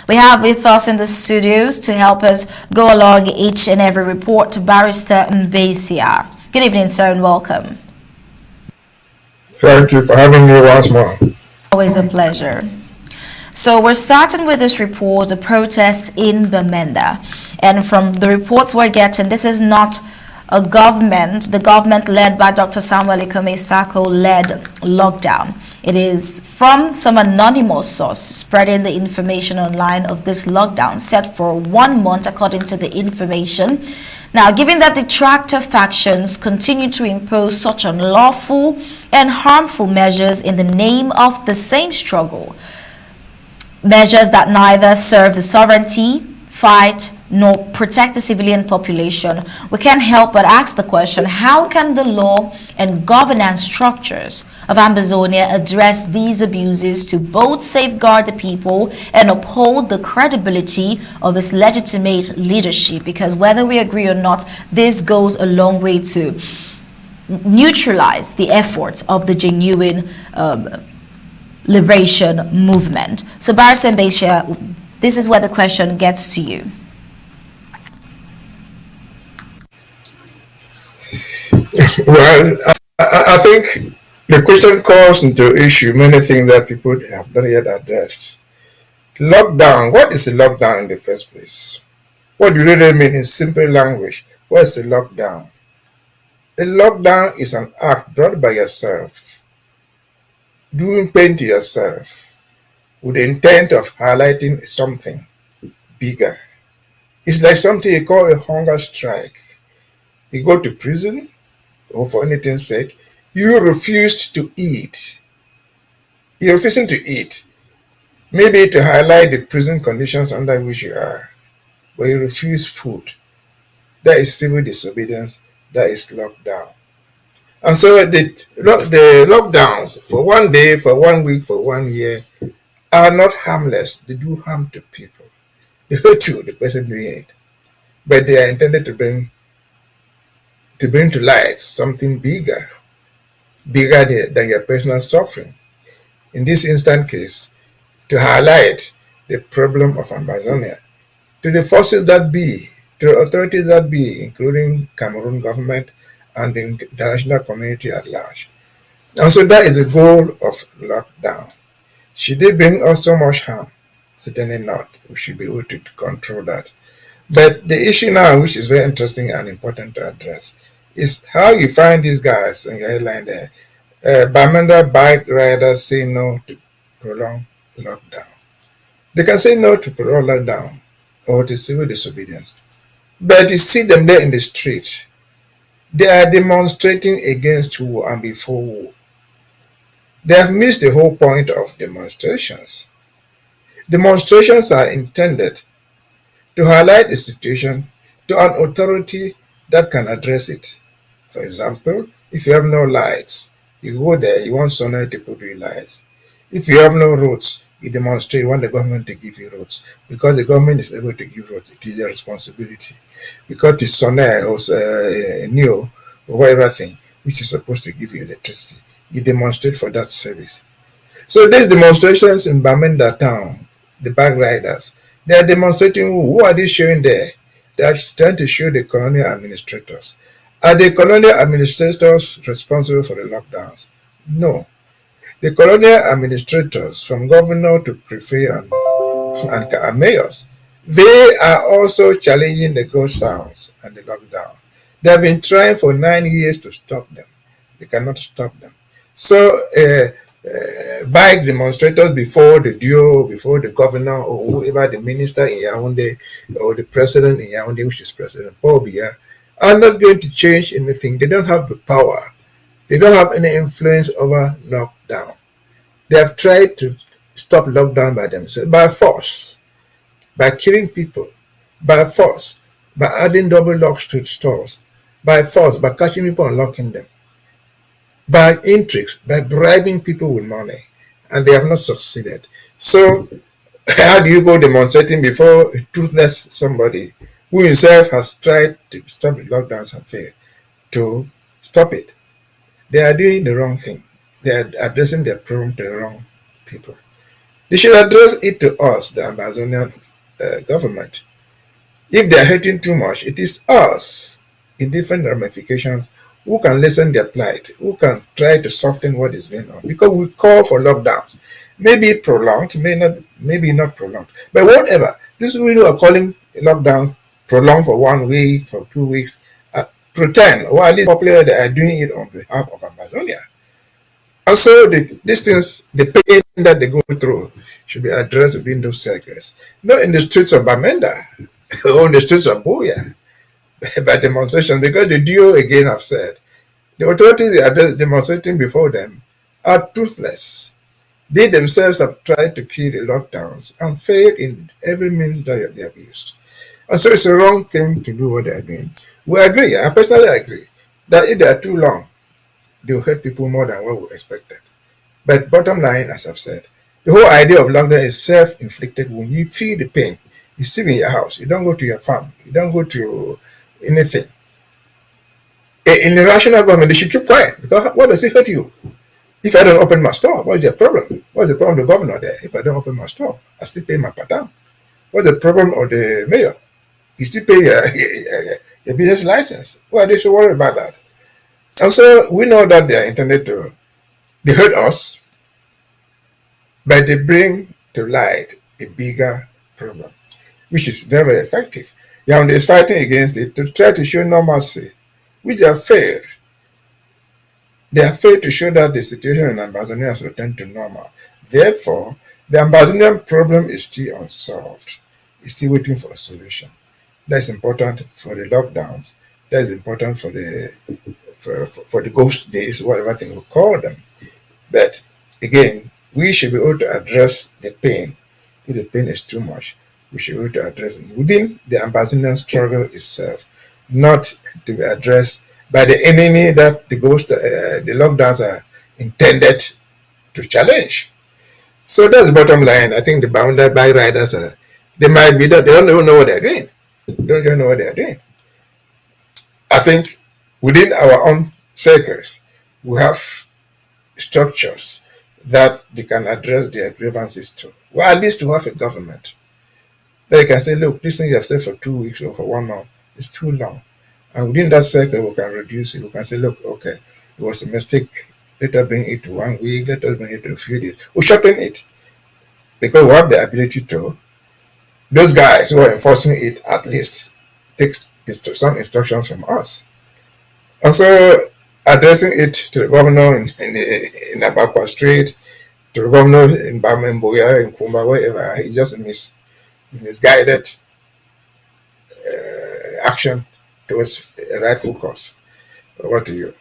We have with us in the studios to help us go along each and every report to Barrister Mbeseha. Good evening, sir, and welcome. Thank you for having me once more. Always a pleasure. So we're starting with this report, the protest in Bamenda. And from the reports we're getting, this is not the government led by Dr. Samuel Sako led lockdown. It is from some anonymous source spreading the information online of this lockdown set for 1 month according to the information. Now, given that the tractor factions continue to impose such unlawful and harmful measures in the name of the same struggle, measures that neither serve the sovereignty, fight, nor protect the civilian population, we can't help but ask the question, how can the law and governance structures of Ambazonia address these abuses to both safeguard the people and uphold the credibility of its legitimate leadership? Because whether we agree or not, this goes a long way to neutralize the efforts of the genuine liberation movement. So, Barrister Mbeseha, this is where the question gets to you. Well, I think the question calls into issue many things that people have not yet addressed. Lockdown, what is a lockdown in the first place? What do you really mean in simple language? What is a lockdown? A lockdown is an act brought by yourself, doing pain to yourself, with the intent of highlighting something bigger. It's like something you call a hunger strike. You go to prison, or for anything's sake, you refused to eat. You're refusing to eat, maybe to highlight the prison conditions under which you are, but you refuse food. That is civil disobedience, that is lockdown. And so the lockdowns for 1 day, for 1 week, for 1 year are not harmless. They do harm to people. They hurt you, the person doing it. But they are intended to bring to light something bigger than your personal suffering. In this instant case, to highlight the problem of Amazonia to the forces that be, to the authorities that be, including Cameroon government and the international community at large. And so that is the goal of lockdown. Should they bring us so much harm? Certainly not. We should be able to control that. But the issue now, which is very interesting and important to address, is how you find these guys in your headline there. Bamenda bike riders say no to prolonged lockdown. They can say no to prolonged lockdown or to civil disobedience. But you see them there in the street. They are demonstrating against war and before war. They have missed the whole point of demonstrations. Demonstrations are intended to highlight the situation to an authority that can address it. For example, if you have no lights, you go there, you want sonar to put you lights. If you have no roads, you demonstrate, you want the government to give you roads. Because the government is able to give roads, it is their responsibility. Because the sonar or new or whatever thing which is supposed to give you electricity, you demonstrate for that service. So these demonstrations in Bamenda town, the bike riders, they are demonstrating who are they showing there? They are trying to show the colonial administrators. Are the colonial administrators responsible for the lockdowns? No. The colonial administrators, from governor to prefect and mayors, they are also challenging the ghost towns and the lockdown. They have been trying for 9 years to stop them. They cannot stop them. So, bike demonstrators before the duo, before the governor or whoever the minister in Yaoundé or the president in Yaoundé, which is President Paul Biya, are not going to change anything. They don't have the power. They don't have any influence over lockdown. They have tried to stop lockdown by themselves, by force, by killing people, by force, by adding double locks to the stores, by force, by catching people and locking them, by intrigues, by bribing people with money, and they have not succeeded. So, how do you go demonstrating before a toothless somebody who himself has tried to stop the lockdowns and failed to stop it? They are doing the wrong thing. They are addressing their problem to the wrong people. They should address it to us, the Amazonian government. If they are hurting too much, it is us in different ramifications who can lessen their plight, who can try to soften what is going on. Because we call for lockdowns. Maybe prolonged, maybe not prolonged. But whatever. This is we are calling lockdown prolonged for 1 week, for 2 weeks. Pretend, or at least popular they are doing it on behalf of Amazonia. Also, these things, the pain that they go through should be addressed within those circles. Not in the streets of Bamenda or in the streets of Buya by demonstration, because the duo again have said the authorities they are demonstrating before them are toothless. They themselves have tried to kill the lockdowns and failed in every means that they have used. And so it's a wrong thing to do what they are doing. We agree, I personally agree, that if they are too long, they will hurt people more than what we expected. But bottom line, as I've said, the whole idea of lockdown is self-inflicted. When you feel the pain, you sit in your house, you don't go to your farm, you don't go to anything. In a rational government, they should keep quiet, because what does it hurt you? If I don't open my store, what's the problem? What's the problem of the governor there? If I don't open my store, I still pay my patam. What's the problem of the mayor? You still pay your business license. Why are they so worried about that? And so we know that they are intended to, they hurt us, but they bring to light a bigger problem, which is very, very effective. Yaoundé is fighting against it to try to show normalcy, which they have failed. They have failed to show that the situation in Amazonia has returned to normal. Therefore, the Amazonian problem is still unsolved. It's still waiting for a solution. That's important for the lockdowns. That's important for the ghost days, whatever thing we call them. But again, we should be able to address the pain. If the pain is too much, we should be able to address it within the Ambazonian struggle itself, not to be addressed by the enemy that the lockdowns are intended to challenge. So that's the bottom line. I think the bounded by riders they might be that they don't even know what they're doing. They don't even know what they're doing. I think within our own circles, we have structures that they can address their grievances to. Well, at least to have a government that they can say, look, this thing you have said for 2 weeks or for 1 month is too long. And within that circle, we can reduce it. We can say, look, okay, it was a mistake. Let us bring it to 1 week. Let us bring it to a few days. We shorten it because we have the ability to. Those guys who are enforcing it at least take some instructions from us. And so addressing it to the governor in Abakwa Street, to the governor in Bamenda, in Kumba, wherever, he just misguided action towards a rightful cause. What do you?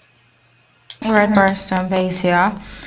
All right, Barrister Mbeseha.